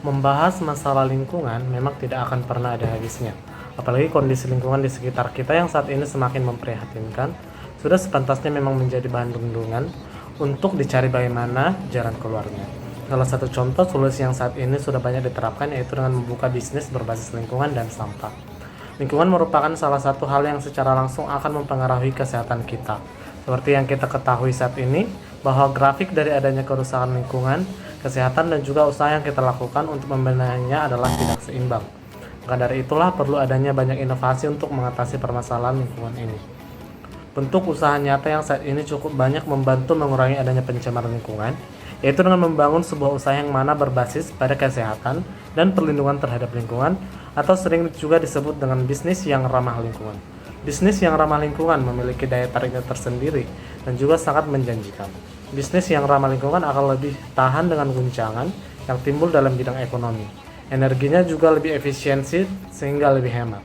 Membahas masalah lingkungan memang tidak akan pernah ada habisnya. Apalagi kondisi lingkungan di sekitar kita yang saat ini semakin memprihatinkan, sudah sepantasnya memang menjadi bahan renungan untuk dicari bagaimana jalan keluarnya. Salah satu contoh solusi yang saat ini sudah banyak diterapkan yaitu dengan membuka bisnis berbasis lingkungan dan sampah. Lingkungan merupakan salah satu hal yang secara langsung akan mempengaruhi kesehatan kita. Seperti yang kita ketahui saat ini, bahwa grafik dari adanya kerusakan lingkungan, kesehatan dan juga usaha yang kita lakukan untuk membenahinya adalah tidak seimbang. Maka dari itulah perlu adanya banyak inovasi untuk mengatasi permasalahan lingkungan ini. Bentuk usaha nyata yang saat ini cukup banyak membantu mengurangi adanya pencemaran lingkungan, yaitu dengan membangun sebuah usaha yang mana berbasis pada kesehatan dan perlindungan terhadap lingkungan, atau sering juga disebut dengan bisnis yang ramah lingkungan. Bisnis yang ramah lingkungan memiliki daya tariknya tersendiri dan juga sangat menjanjikan. Bisnis yang ramah lingkungan akan lebih tahan dengan guncangan yang timbul dalam bidang ekonomi. Energinya juga lebih efisiensi sehingga lebih hemat.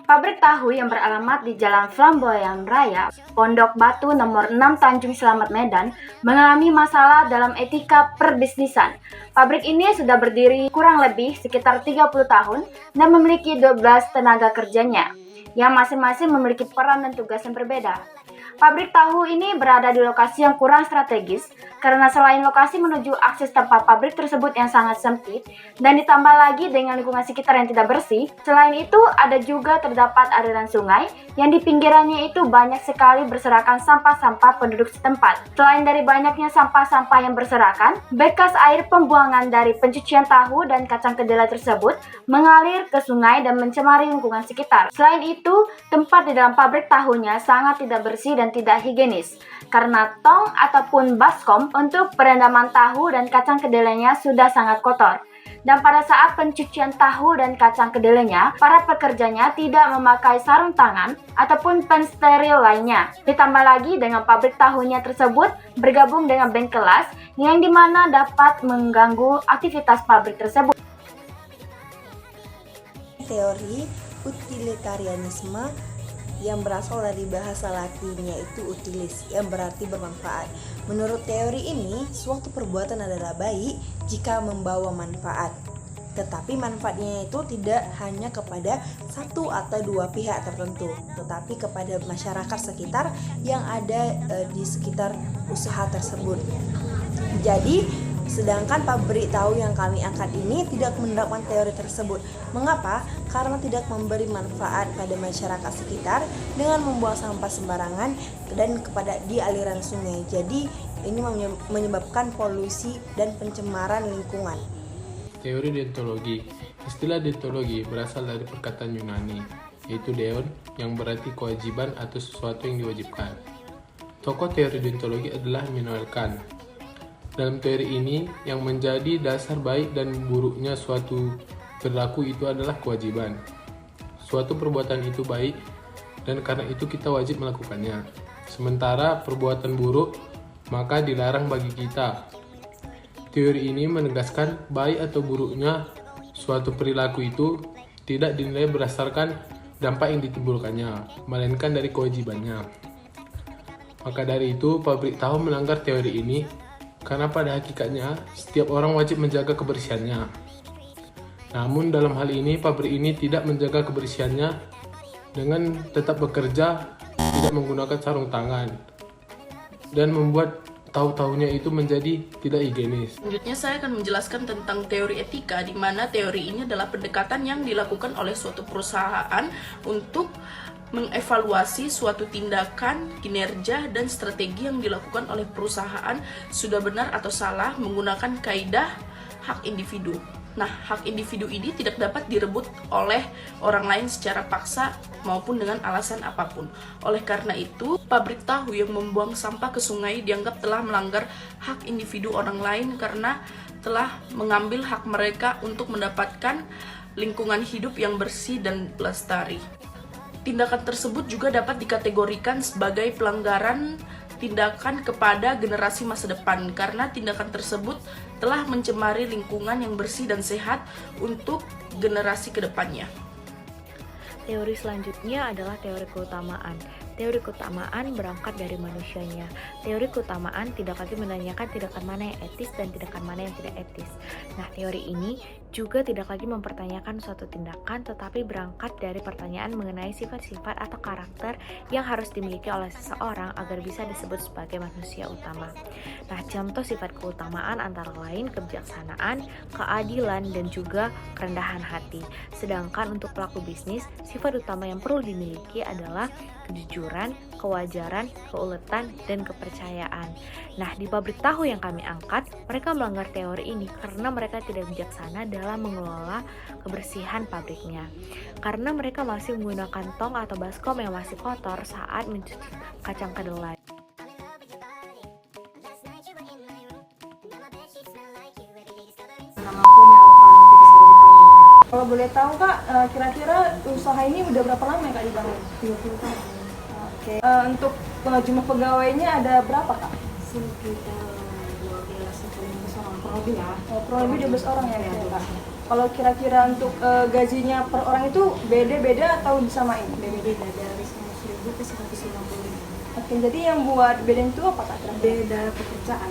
Pabrik tahu yang beralamat di Jalan Flamboyan Raya, Pondok Batu nomor 6 Tanjung Selamat Medan mengalami masalah dalam etika perbisnisan. Pabrik ini sudah berdiri kurang lebih sekitar 30 tahun dan memiliki 12 tenaga kerjanya, yang masing-masing memiliki peran dan tugas yang berbeda. Pabrik tahu ini berada di lokasi yang kurang strategis karena selain lokasi menuju akses tempat pabrik tersebut yang sangat sempit dan ditambah lagi dengan lingkungan sekitar yang tidak bersih. Selain itu ada juga terdapat aliran sungai yang di pinggirannya itu banyak sekali berserakan sampah-sampah penduduk setempat. Selain dari banyaknya sampah-sampah yang berserakan, bekas air pembuangan dari pencucian tahu dan kacang kedelai tersebut mengalir ke sungai dan mencemari lingkungan sekitar. Selain itu, tempat di dalam pabrik tahunya sangat tidak bersih dan tidak higienis karena tong ataupun baskom untuk perendaman tahu dan kacang kedelainya sudah sangat kotor. Dan pada saat pencucian tahu dan kacang kedelainya, para pekerjanya tidak memakai sarung tangan ataupun pensteril lainnya. Ditambah lagi dengan pabrik tahunya tersebut bergabung dengan bank kelas yang dimana dapat mengganggu aktivitas pabrik tersebut. Teori utilitarianisme yang berasal dari bahasa Latinnya itu utilis, yang berarti bermanfaat. Menurut teori ini, suatu perbuatan adalah baik jika membawa manfaat. Tetapi manfaatnya itu tidak hanya kepada satu atau dua pihak tertentu, tetapi kepada masyarakat sekitar yang ada di sekitar usaha tersebut. Jadi, sedangkan pabrik tahu yang kami angkat ini tidak menerapkan teori tersebut. Mengapa? Karena tidak memberi manfaat pada masyarakat sekitar dengan membuang sampah sembarangan dan kepada di aliran sungai. Jadi ini menyebabkan polusi dan pencemaran lingkungan. Teori deontologi. Istilah deontologi berasal dari perkataan Yunani, yaitu deon, yang berarti kewajiban atau sesuatu yang diwajibkan. Tokoh teori deontologi adalah Immanuel Kant. Dalam teori ini, yang menjadi dasar baik dan buruknya suatu perilaku itu adalah kewajiban. Suatu perbuatan itu baik, dan karena itu kita wajib melakukannya. Sementara perbuatan buruk, maka dilarang bagi kita. Teori ini menegaskan baik atau buruknya suatu perilaku itu tidak dinilai berdasarkan dampak yang ditimbulkannya, melainkan dari kewajibannya. Maka dari itu, pabrik tahu melanggar teori ini, karena pada hakikatnya setiap orang wajib menjaga kebersihannya. Namun dalam hal ini pabrik ini tidak menjaga kebersihannya dengan tetap bekerja tidak menggunakan sarung tangan dan membuat tahu-tahunya itu menjadi tidak higienis. Selanjutnya saya akan menjelaskan tentang teori etika, di mana teori ini adalah pendekatan yang dilakukan oleh suatu perusahaan untuk mengevaluasi suatu tindakan, kinerja, dan strategi yang dilakukan oleh perusahaan sudah benar atau salah menggunakan kaidah hak individu. Nah, hak individu ini tidak dapat direbut oleh orang lain secara paksa maupun dengan alasan apapun. Oleh karena itu, pabrik tahu yang membuang sampah ke sungai dianggap telah melanggar hak individu orang lain karena telah mengambil hak mereka untuk mendapatkan lingkungan hidup yang bersih dan lestari. Tindakan tersebut juga dapat dikategorikan sebagai pelanggaran tindakan kepada generasi masa depan karena tindakan tersebut telah mencemari lingkungan yang bersih dan sehat untuk generasi kedepannya. Teori selanjutnya adalah teori keutamaan. Teori keutamaan berangkat dari manusianya. Teori keutamaan tidak lagi menanyakan tindakan mana yang etis dan tindakan mana yang tidak etis. Nah, teori ini juga tidak lagi mempertanyakan suatu tindakan, tetapi berangkat dari pertanyaan mengenai sifat-sifat atau karakter yang harus dimiliki oleh seseorang agar bisa disebut sebagai manusia utama. Nah, contoh sifat keutamaan antara lain kebijaksanaan, keadilan, dan juga kerendahan hati. Sedangkan untuk pelaku bisnis, sifat utama yang perlu dimiliki adalah kejujuran, kewajaran, keuletan, dan kepercayaan. Nah, di pabrik tahu yang kami angkat, mereka melanggar teori ini karena mereka tidak bijaksana dalam mengelola kebersihan pabriknya. Karena mereka masih menggunakan tong atau baskom yang masih kotor saat mencuci kacang kedelai. Kalau boleh tahu Kak, kira-kira usaha ini udah berapa lama ya Kak dibangun? 20 tahun. Oke. Untuk jumlah pegawainya ada berapa Kak? Sekitar 12 atau 15 orang, kurang lebih ya. Oh, kurang lebih 12 orang ya Kak. Kalau kira-kira untuk gajinya per orang itu beda-beda atau disamain? Beda-beda dari 100.000 ke 150.000. Oke, jadi yang buat bedain itu apa Kak? Beda pekerjaan.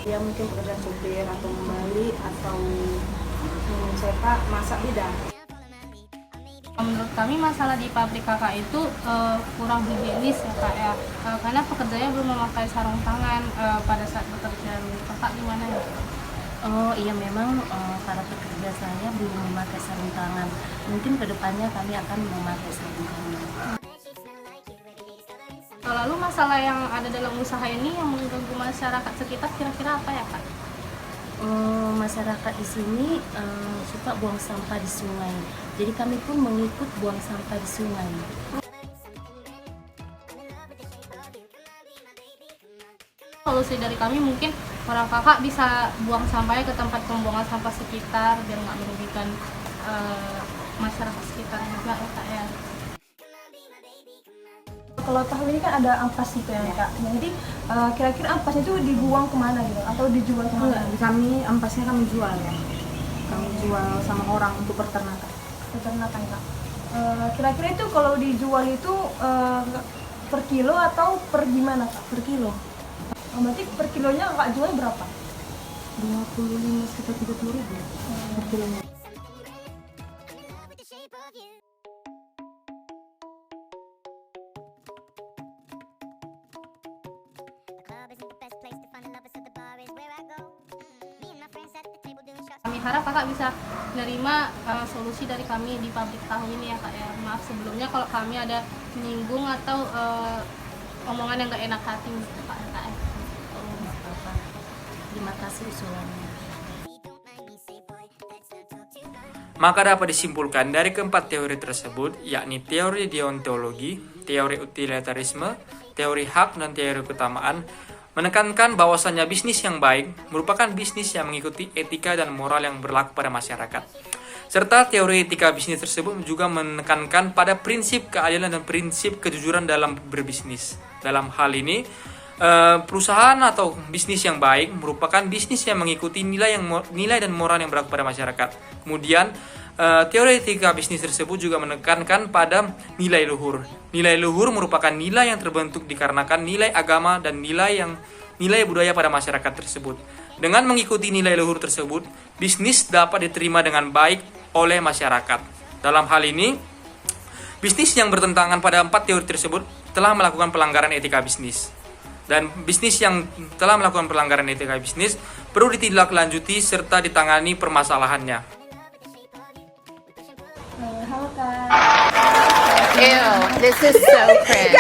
Ya mungkin pekerjaan supir atau membalik atau cetak, masak, beda. Menurut kami masalah di pabrik kakak itu kurang higienis ya kak ya, karena pekerjanya belum memakai sarung tangan pada saat bekerja. Kakak gimana ya? Oh iya, memang para pekerja saya belum memakai sarung tangan. Mungkin kedepannya kami akan memakai sarung tangan. Lalu masalah yang ada dalam usaha ini yang mengganggu masyarakat sekitar kira-kira apa ya kak? Masyarakat di sini suka buang sampah di sungai. Jadi kami pun mengikut buang sampah di sungai. Solusi dari kami mungkin orang kakak bisa buang sampahnya ke tempat pembuangan sampah sekitar biar nggak merugikan masyarakat sekitar juga ya kak ya. Kalau tahu ini kan ada ampas gitu ya Kak. Jadi kira-kira ampasnya itu dibuang kemana gitu atau dijual kemana? Kami ampasnya kami jual ya. Kami jual sama orang untuk peternakan. Peternakan Kak. Kira-kira itu kalau dijual itu per kilo atau per gimana Kak? Per kilo. Berarti per kilonya Kak jual berapa? 25 sekitar 30.000 per kilonya. Kami harap kakak bisa menerima solusi dari kami di pabrik tahu ini ya kak ya. Maaf sebelumnya kalau kami ada menyinggung atau omongan yang gak enak hati gitu kak ya. Terima kasih usulannya. Maka dapat disimpulkan dari keempat teori tersebut, yakni teori deontologi, teori utilitarisme, teori hak, dan teori keutamaan, menekankan bahwasannya bisnis yang baik merupakan bisnis yang mengikuti etika dan moral yang berlaku pada masyarakat. Serta teori etika bisnis tersebut juga menekankan pada prinsip keadilan dan prinsip kejujuran dalam berbisnis. Dalam hal ini, perusahaan atau bisnis yang baik merupakan bisnis yang mengikuti nilai dan moral yang berlaku pada masyarakat. Kemudian teori etika bisnis tersebut juga menekankan pada nilai luhur. Nilai luhur merupakan nilai yang terbentuk dikarenakan nilai agama dan nilai budaya pada masyarakat tersebut. Dengan mengikuti nilai luhur tersebut, bisnis dapat diterima dengan baik oleh masyarakat. Dalam hal ini, bisnis yang bertentangan pada 4 teori tersebut telah melakukan pelanggaran etika bisnis. Dan bisnis yang telah melakukan pelanggaran etika bisnis perlu ditindaklanjuti serta ditangani permasalahannya. Halo Kak. Ew, this is so cringe.